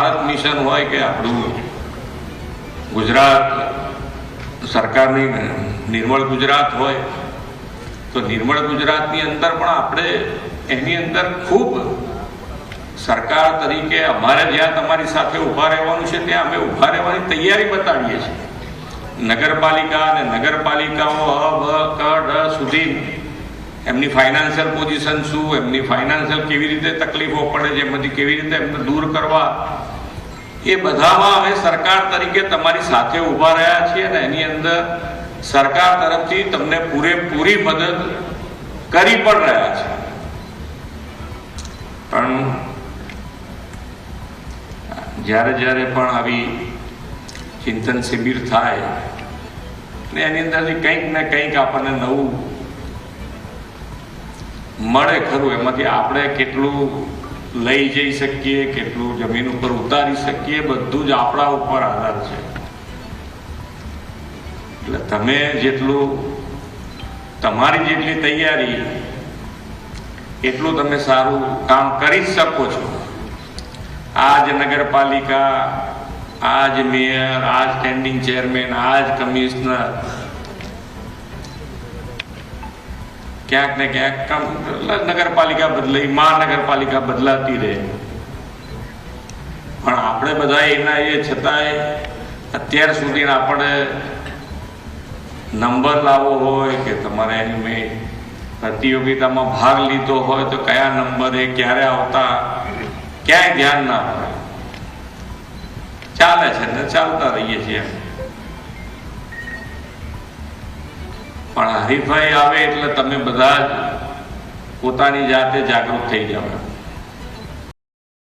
Bharat mission હોય કે આપણું ગુજરાત સરકારની નિર્મળ ગુજરાત હોય, તો નિર્મળ ગુજરાતની અંદર પણ આપણે એની અંદર ખૂબ સરકાર તરીકે અમારે જ્યાં તમારી સાથે ઊભા રહેવાનું છે ત્યાં અમે ઊભા રહેવાની તૈયારી બતાવીએ છીએ. નગરપાલિકા અને નગરપાલિકાઓ બ ક ડ સુધી એમની ફાઇનાન્શિયલ પોઝિશન શું, એમની ફાઇનાન્શિયલ કેવી રીતે તકલીફો પડે છે, એમાંથી કેવી રીતે એમને દૂર કરવા, એ બધામાં અમે સરકાર તરીકે તમારી સાથે ઊભા રહ્યા છીએ અને એની અંદર સરકાર તરફથી તમને પૂરેપૂરી મદદ કરી પણ રહ્યા છે. પણ જ્યારે જ્યારે પણ આવી ચિંતન શિબિર થાય ને એની અંદરથી કંઈક ને કંઈક આપણને નવું મળે ખરું. એમાંથી આપણે કેટલું લઈ જઈ શકીએ, કેટલું જમીન ઉપર ઉતારી શકીએ, બધું જ આપણા ઉપર આધાર છે. એટલે તમે જેટલું તમારી જેટલી તૈયારી એટલું તમે સારું કામ કરી જ શકો છો. આજ નગરપાલિકા, આજ મેયર, આજ સ્ટેન્ડિંગ ચેરમેન, આજ કમિશનર ક્યાંક ને ક્યાંક નગરપાલિકા બદલાઈ, મહાનગરપાલિકા બદલાતી રહે, પણ આપણે બધા એના એ છતાંય અત્યાર સુધી આપણે નંબર લાવવો હોય કે તમારે એની પ્રતિયોગિતામાં ભાગ લીધો હોય તો કયા નંબરે ક્યારે આવતા ક્યાંય ધ્યાન ના પડે, ચાલે છે ને ચાલતા રહીએ છીએ. પણ હરીફાઈ આવે એટલે તમે બધા જ પોતાની જાતે જાગૃત થઈ જાઓ.